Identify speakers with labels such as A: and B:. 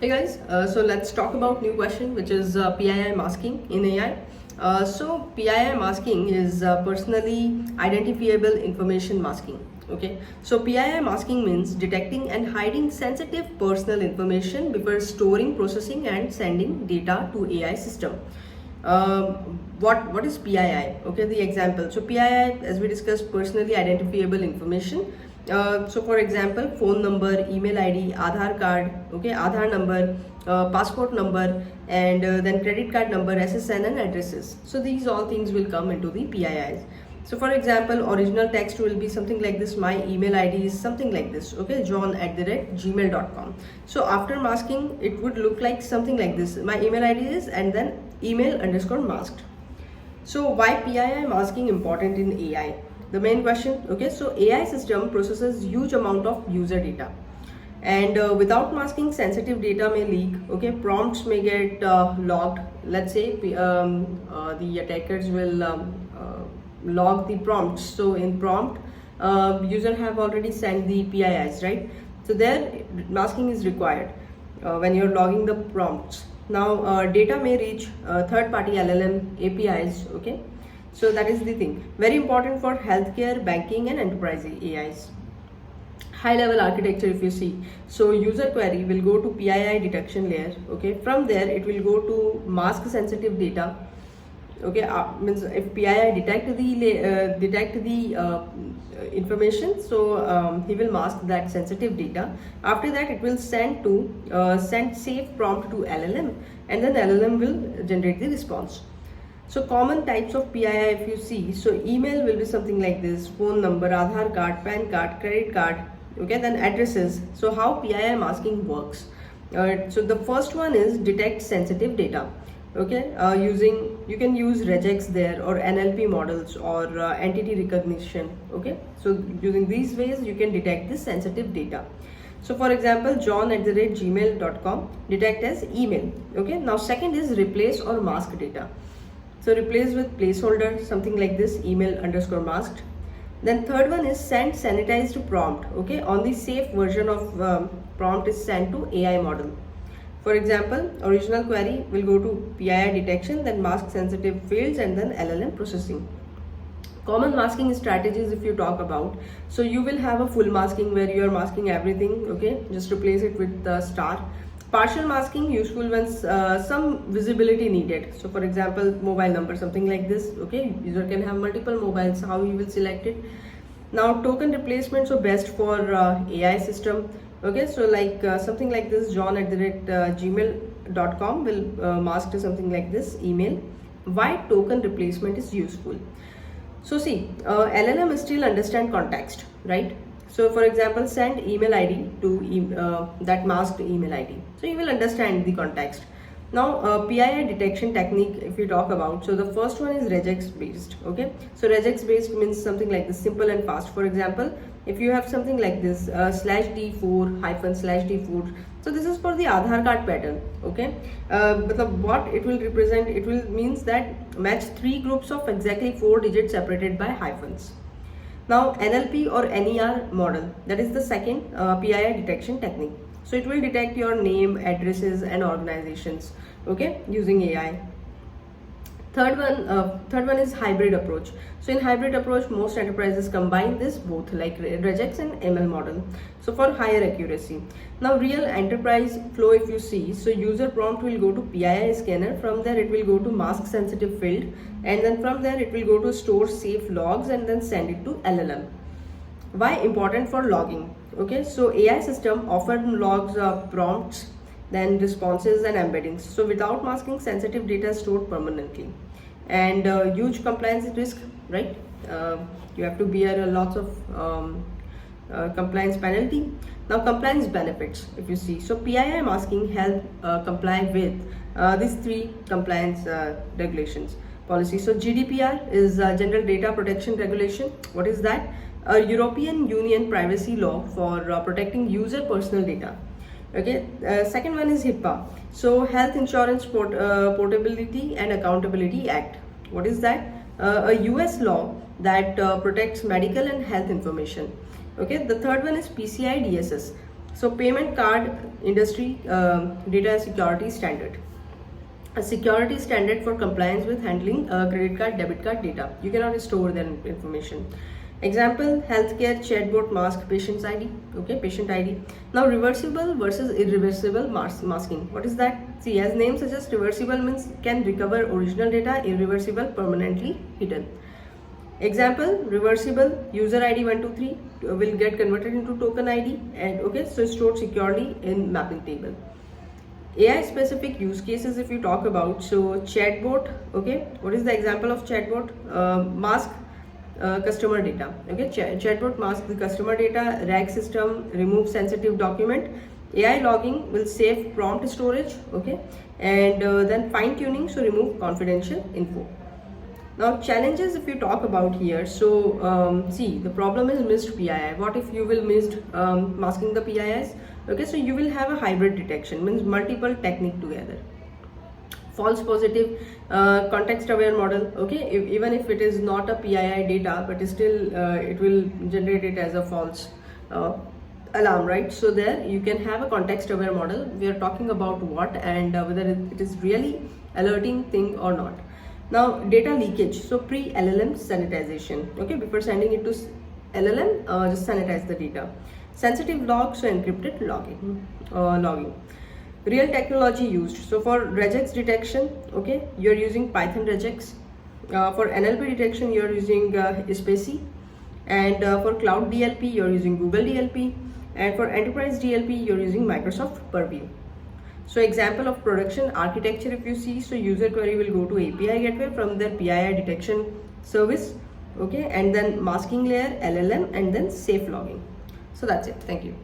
A: Hey guys, so let's talk about new question, which is PII masking in AI. So PII masking is personally identifiable information masking. Okay, so PII masking means detecting and hiding sensitive personal information before storing, processing, and sending data to AI system. What is PII? Okay, the example. So PII, as we discussed, personally identifiable information. So for example, phone number, email ID, Aadhaar card, okay, Aadhaar number, passport number, and then credit card number, SSN, and addresses. So these all things will come into the PIIs. So for example, original text will be something like this. My email ID is something like this. Okay, john@gmail.com. So after masking, it would look like something like this. My email ID is, and then email_masked. So why PII masking important in AI? The main question. Okay, so AI system processes huge amount of user data, and without masking, sensitive data may leak. Okay, prompts may get logged. Let's say the attackers will log the prompts. So in prompt, user have already sent the PIIs, right? So there masking is required when you're logging the prompts. Now data may reach third-party LLM APIs. Okay, so that is the thing. Very important for healthcare, banking, and enterprise AIs. High level architecture, if you see, so user query will go to PII detection layer. Okay, from there it will go to mask sensitive data. Okay, means if PII detect the information, so he will mask that sensitive data. After that, it will send safe prompt to LLM, and then LLM will generate the response. So common types of PII, if you see, so email will be something like this: phone number, Aadhaar card, PAN card, credit card. Okay, then addresses. So how PII masking works? So the first one is detect sensitive data. Okay, you can use Regex there, or NLP models, or entity recognition. Okay, so using these ways you can detect this sensitive data. So for example, john@gmail.com detect as email. Okay, now second is replace or mask data. So replace with placeholder, something like this, email_masked. Then third one is send sanitized prompt. Okay, only safe version of prompt is sent to AI model. For example, original query will go to PII detection, then mask sensitive fields, and then LLM processing. Common masking strategies, if you talk about, so you will have a full masking where you are masking everything. Okay, just replace it with the star. Partial masking useful when some visibility needed. So for example, mobile number, something like this. Okay, user can have multiple mobiles. How you will select it? Now token replacement, so best for AI system. Okay, so like something like this, john@gmail.com will mask to something like this, email. Why token replacement is useful? So see, LLM still understand context, right? So for example, send email ID to that masked email ID. So you will understand the context. Now PII detection technique, if we talk about, so the first one is Regex-based. Okay, so Regex-based means something like this, simple and fast. For example, if you have something like this /D4 so this is for the Aadhaar card pattern. Okay, but what it will represent, it will means that match 3 groups of exactly 4 digits separated by hyphens. Now NLP or NER model, that is the second PII detection technique. So it will detect your name, addresses, and organizations. Okay, using AI. Third one is hybrid approach. So in hybrid approach, most enterprises combine this both, like Regex and ML model. So for higher accuracy. Now real enterprise flow, if you see, so user prompt will go to PII scanner. From there it will go to mask sensitive field, and then from there it will go to store safe logs, and then send it to LLM. Why important for logging? Okay, so AI system often logs prompts, then responses and embeddings. So without masking, sensitive data is stored permanently, and huge compliance risk, right? You have to bear lots of compliance penalty. Now compliance benefits, if you see, so PII masking help comply with these 3 compliance regulations policies. So GDPR is General Data Protection Regulation. What is that? A European Union privacy law for protecting user personal data. Okay, second one is HIPAA, so Health Insurance Portability and Accountability Act. What is that? A US law that protects medical and health information. Okay, the third one is PCI DSS, So payment card industry data security standard. A security standard for compliance with handling credit card, debit card data. You cannot store their information. Example, healthcare chatbot mask patient's ID. Okay, patient ID. Now reversible versus irreversible masking. What is that? See, as name suggests, reversible means can recover original data, irreversible permanently hidden. Example, reversible user ID 123 will get converted into token ID, and okay, so stored securely in mapping table. AI specific use cases, if you talk about, so chatbot, okay, what is the example of chatbot? Mask customer data, okay, chatbot mask the customer data, RAG system remove sensitive document, AI logging will save prompt storage, okay, and then fine tuning, so remove confidential info. Now challenges, if you talk about here, so see, the problem is missed PII. What if you will missed masking the PIIs? Okay, so you will have a hybrid detection, means multiple technique together. False positive context aware model, okay, even if it is not a PII data, but still it will generate it as a false alarm, right? So there you can have a context aware model. We are talking about what and whether it is really alerting thing or not. Now data leakage, so pre-LLM sanitization, okay, before sending it to LLM, just sanitize the data. Sensitive logs, so encrypted logging. Real technology used, so for regex detection, okay, you're using Python regex. For NLP detection, you're using SPACY, and for cloud DLP, you're using Google DLP, and for enterprise DLP, you're using Microsoft Purview. So example of production architecture, if you see, so user query will go to API gateway from their PII detection service, okay, and then masking layer, LLM, and then safe logging. So that's it. Thank you.